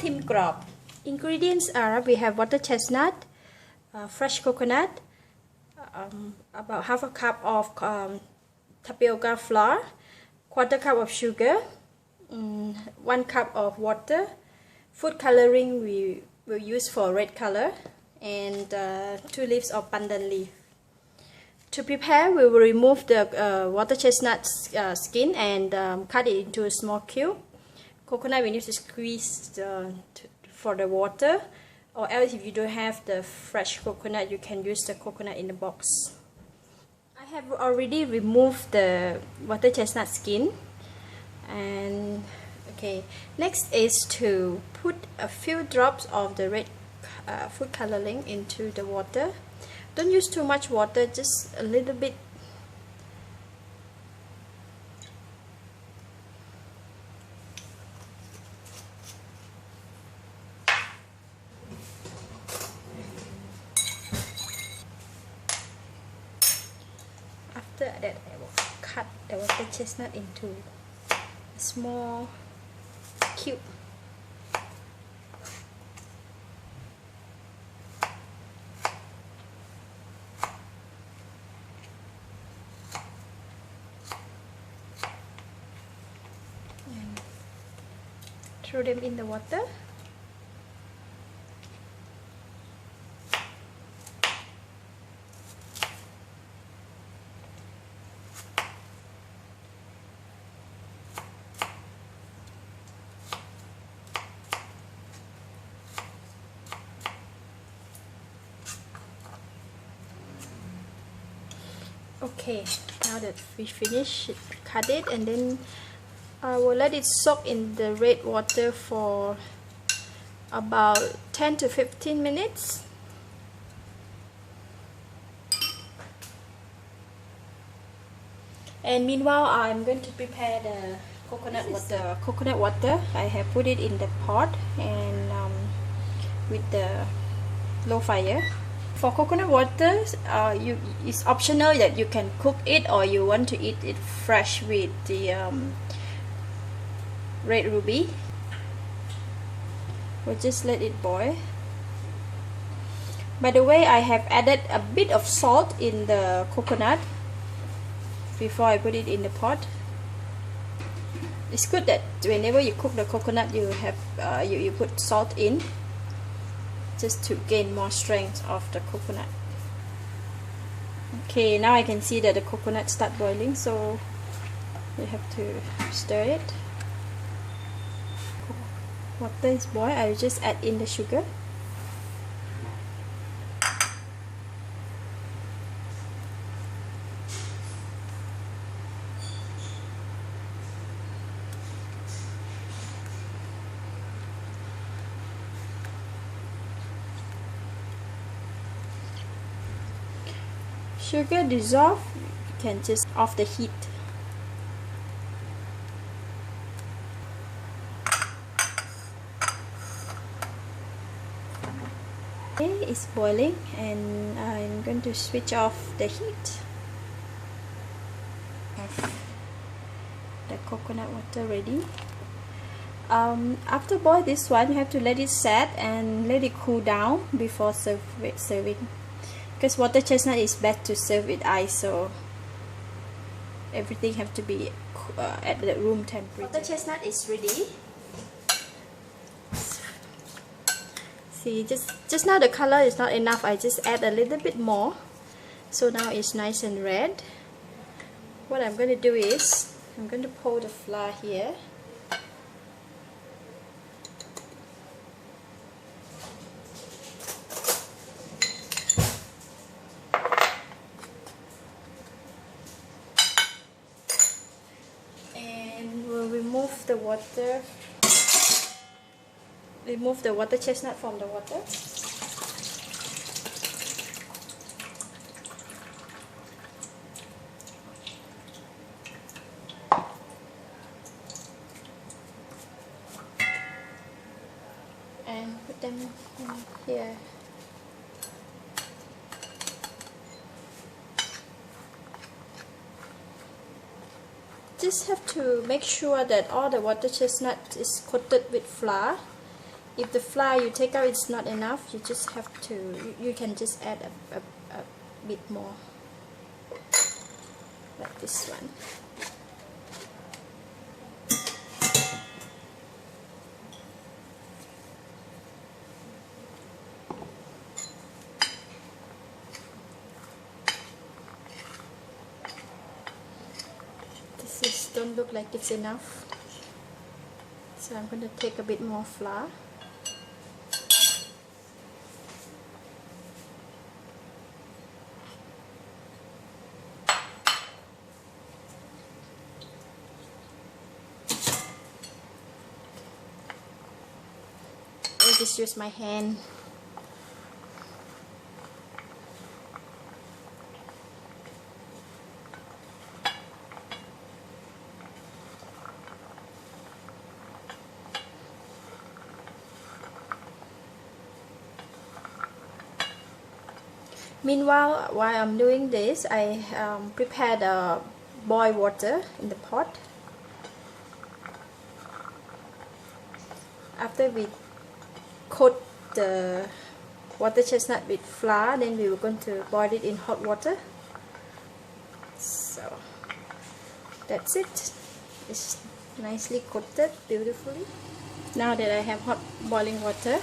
Tim Krob. Ingredients are, we have water chestnut, fresh coconut, about half a cup of tapioca flour, quarter cup of sugar, 1 cup of water, food coloring we will use for red color, and 2 leaves of pandan leaf. To prepare, we will remove the water chestnut skin and cut it into a small cube. Coconut we need to squeeze for the water, or else if you don't have the fresh coconut, you can use the coconut in the box. I have already removed the water chestnut skin, and okay, next is to put a few drops of the red food coloring into the water. Don't use too much water, just a little bit. After that, I will cut the water chestnut into a small cube. And throw them in the water. Okay, now that we finish, cut it, and then I will let it soak in the red water for about 10 to 15 minutes. And meanwhile, I'm going to prepare the coconut water. I have put it in the pot and with the low fire. For coconut water, it's optional that you can cook it or you want to eat it fresh with the red ruby. We'll just let it boil. By the way, I have added a bit of salt in the coconut before I put it in the pot. It's good that whenever you cook the coconut, you have you put salt in, just to gain more strength of the coconut. Okay, now I can see that the coconut start boiling, so you have to stir it. Water is boiled, I will just add in the sugar. Sugar dissolve, you can just off the heat. Okay, it's boiling and I'm going to switch off the heat. Have the coconut water ready. After boil this one, you have to let it set and let it cool down before serving. Because water chestnut is best to serve with ice, so everything have to be at the room temperature. Water chestnut is ready. See, just now the color is not enough. I just add a little bit more, so now it's nice and red. What I'm going to do is I'm going to pour the flour here. Remove the water chestnut from the water. And put them in here. Just have to make sure that all the water chestnut is coated with flour, If the flour you take out is not enough, you just have to, you can just add a bit more, like this one. This don't look like it's enough, so I'm going to take a bit more flour. I'll just use my hand. Meanwhile, while I'm doing this, I prepared boiled water in the pot. After we coat the water chestnut with flour, then we were going to boil it in hot water. So that's it. It's nicely coated beautifully. Now that I have hot boiling water,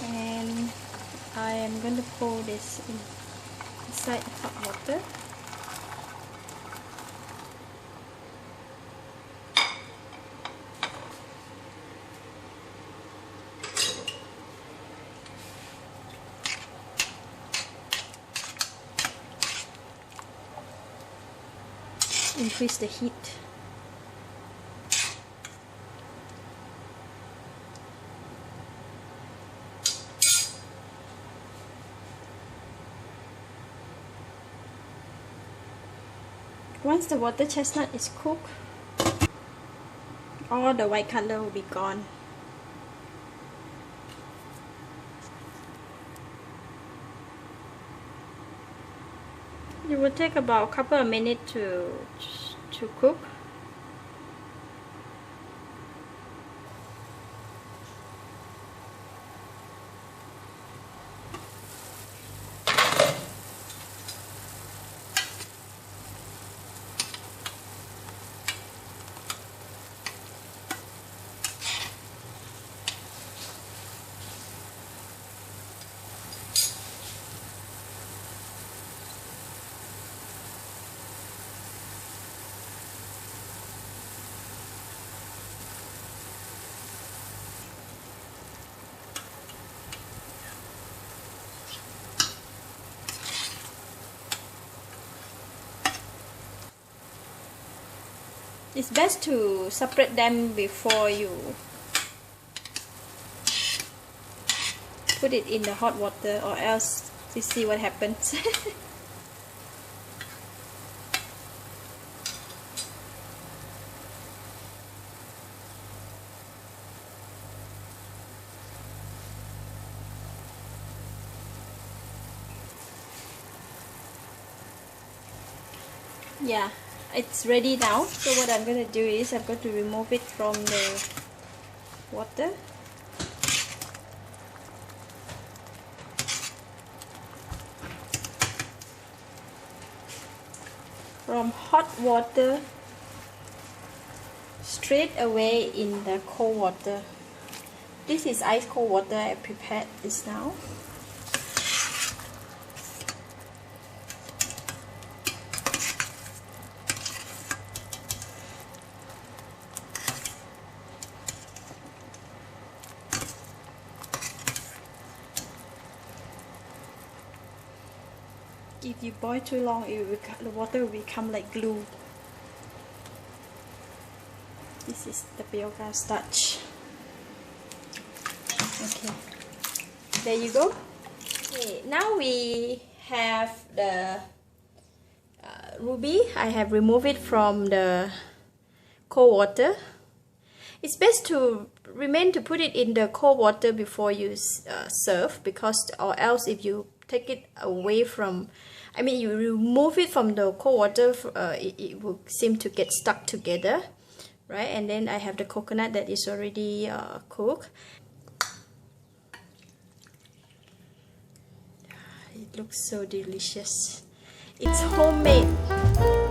and I am going to pour this inside hot water. Increase the heat. Once the water chestnut is cooked, all the white color will be gone. It will take about a couple of minutes to cook. It's best to separate them before you put it in the hot water, or else you see what happens. Yeah, it's ready now. So what I'm going to do is I'm going to remove it from the water. From hot water straight away in the cold water. This is ice cold water. I prepared this now. If you boil too long, the water will become like glue. This is tapioca starch. Okay, there you go. Okay, now we have the ruby. I have removed it from the cold water. It's best to put it in the cold water before you serve, because or else if you take it away from, you remove it from the cold water, it will seem to get stuck together, right? And then I have the coconut that is already cooked. looks so delicious. It's homemade.